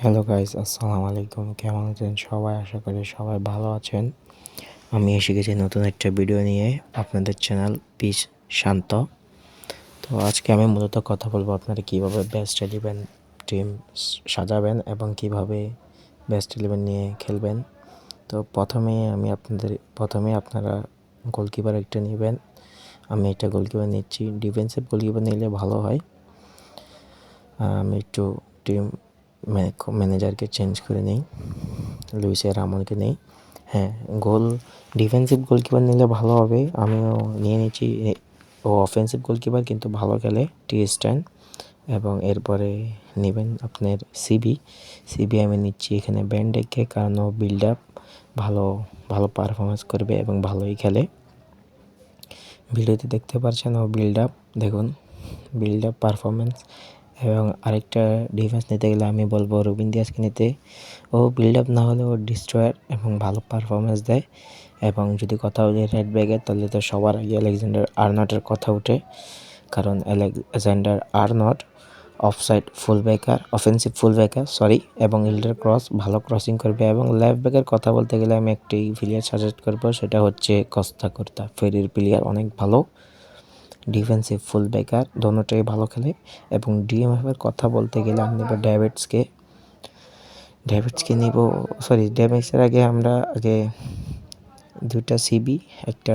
Hello guys, আসসালামু আলাইকুম। কেমন আছেন সবাই? আশা করি সবাই ভালো আছেন। আমি এসে গেছি নতুন একটা ভিডিও নিয়ে আপনাদের চ্যানেল পিচ শান্ত। তো আজকে আমি মূলত কথা বলবো আপনারা কীভাবে বেস্ট 11 টিম সাজাবেন এবং কিভাবে বেস্ট 11 নিয়ে খেলবেন। তো প্রথমে আপনারা গোলকিপার একটা নেবেন। আমি একটা গোলকিপার নিচ্ছি। ডিফেন্সিভ গোলকিপার নিলে ভালো হয়। আমি একটু টিম ম্যানেজারকে চেঞ্জ করে নেই, লুইস রামনকে নেই। হ্যাঁ, ডিফেন্সিভ গোলকিপার নিলে ভালো হবে। আমিও নিয়ে নিচ্ছি। ও অফেন্সিভ গোলকিপার কিন্তু ভালো খেলে, টি স্ট্যান। এবং এরপরে নেবেন আপনার সিবি আমি নিচ্ছি এখানে ব্যান্ডেককে, কারণ ও বিল্ড আপ ভালো পারফরমেন্স করবে এবং ভালোই খেলে। ভিডিওতে দেখতে পাচ্ছেন ও বিল্ড আপ, দেখুন বিল্ড আপ পারফরমেন্স। এবং আরেকটা ডিফেন্স নিতে গেলে আমি বলবো রুবিন দিয়াসকে নিতে। ও বিল্ড আপ না হলে ও ডিস্ট্রয়ার এবং ভালো পারফরমেন্স দেয়। এবং যদি কথা বলি রেড ব্যাগের, তাহলে তো সবার আগে আলেকজান্ডার আর্নটের কথা ওঠে, কারণ আলেকজান্ডার আর্নট অফেন্সিভ ফুল ব্যাকার এবং ইল্ডার ভালো ক্রসিং করবে। এবং লেফট ব্যাকের কথা বলতে গেলে আমি একটি প্লেয়ার সাজেস্ট করবো, সেটা হচ্ছে কস্তা কর্তা। ফেরির প্লেয়ার অনেক ভালো, ডিফেন্সিভ ফুল ব্যাকার, দোনোটাই ভালো খেলে। এবং ডিএমএফের কথা বলতে গেলে আমি নেব ডেভিডসকে নিব। ডেভিডসের আগে আমরা দুটা সিবি, একটা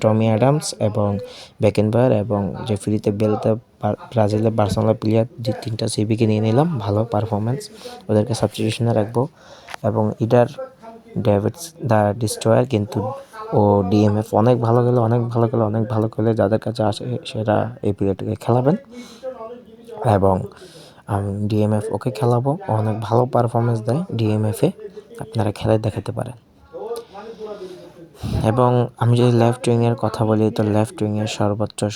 টমি অ্যাডামস এবং বেকেনবায়ার, এবং যে ফ্রিতে বেলতে ব্রাজিলের বার্সেলোনা প্লেয়ার 3টা সিবিকে নিয়ে নিলাম, ভালো পারফরমেন্স, ওদেরকে সাবস্টিটিউশনে রাখবো। এবং ডেভিডস দ্য ডিস্ট্রয়ার, কিন্তু ও ডিএমএফ অনেক ভালো খেলে, যাদের কাছে আসে সেটা এই প্লেয়ারটাকে খেলাবেন। এবং আমি ডিএমএফ ওকে খেলাবো, অনেক ভালো পারফরমেন্স দেয় ডিএমএফে, আপনারা খেলে দেখাতে পারেন। এবং আমি যদি লেফট উইংয়ের কথা বলি, তো লেফট উইংয়ের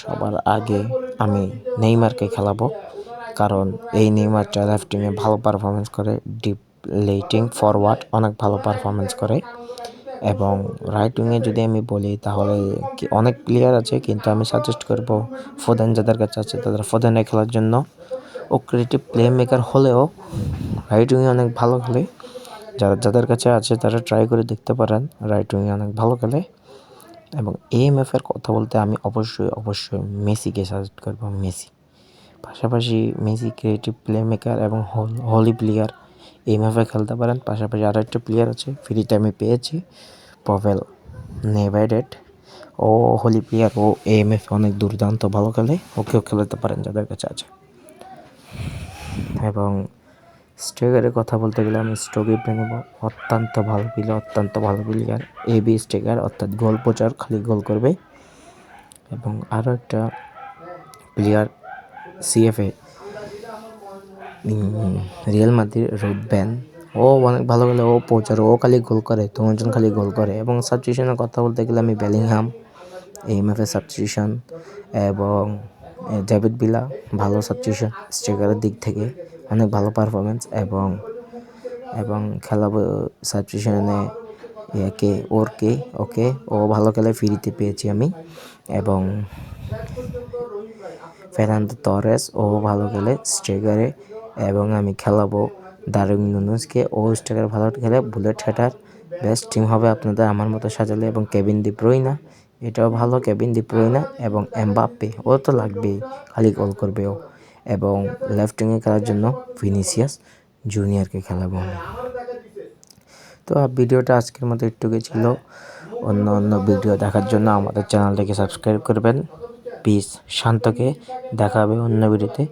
সবার আগে আমি নেইমারকে খেলাবো, কারণ এই নেইমারটা লেফট উইংয়ে ভালো পারফরমেন্স করে, ডিপ লেটিং ফরওয়ার্ড অনেক ভালো পারফরমেন্স করে। এবং রাইট উইংয়ে যদি আমি বলি, তাহলে অনেক প্লেয়ার আছে, কিন্তু আমি সাজেস্ট করব ফোদেন, যাদের কাছে আছে তাদের ফোদেনে খেলার জন্য। ও ক্রিয়েটিভ প্লে মেকার হলেও রাইট উইংয়ে অনেক ভালো খেলে, যাদের কাছে আছে তারা ট্রাই করে দেখতে পারেন, রাইট উইংয়ে অনেক ভালো খেলে। এবং এএমএফের কথা বলতে আমি অবশ্যই মেসিকে সাজেস্ট করব। পাশাপাশি মেসি ক্রিয়েটিভ প্লে মেকার এবং হলি প্লেয়ার, এএমএফে খেলতে পারেন। পাশাপাশি আরও একটা প্লেয়ার আছে ফ্রিতে আমি পেয়েছি, পভেল নেভেডেড, ও হলি প্লেয়ার, ও এএমএফ অনেক দুর্দান্ত ভালো খেলে, ওকেও খেলাতে পারেন যাদের কাছে আছে। এবং স্ট্রাইকারের কথা বলতে গেলে আমি স্টোগিপে নেব, অত্যন্ত ভালো প্লেয়ার, এবি স্ট্রাইকার, অর্থাৎ গোল পোচার, খালি গোল করবে। এবং আরও একটা প্লেয়ার সিএফএ রিয়াল মাদ্রিদ রুডব্যান, ও অনেক ভালো খেলে, ও পোচার, ও খালি গোল করে, দুজন খালি গোল করে। এবং সাবস্টিটিউশনের কথা বলতে গেলে আমি বেলিংহাম, এএমএফের সাবস্টিটিউশন, এবং ডেভিড ভিলা, ভালো সাবস্টিটিউশন স্ট্রাইকারের দিক থেকে, অনেক ভালো পারফরমেন্স। এবং খেলাবো সাবস্টিটিউশনে ওকে, ও ভালো খেলে, ফ্রিতে পেয়েছি আমি। এবং ফেরান্দো তরেস, ও ভালো খেলে স্ট্রাইকারে। এবং আমি খেলাবো দারুইন নুনেজকে, ও স্ট্রাইকার ভালো খেলে, বুলেট হেডার। বেস্ট টিম হবে আপনাদের আমার মতো সাজালে। এবং কেভিন ডি ব্রুইনা, এটাও ভালো, কেভিন ডি ব্রুইনা। এবং এমবাপ্পে, ও তো লাগবেই, খালি গোল করবে ও। এবং লেফট উইংয়ে খেলার জন্য ভিনিসিয়াস জুনিয়রকে খেলাবো আমি। তো ভিডিওটা আজকের মতো একটুকুই ছিল। অন্য ভিডিও দেখার জন্য আমাদের চ্যানেলটাকে সাবস্ক্রাইব করবেন। পিস শান্তকে দেখা হবে অন্য ভিডিওতে।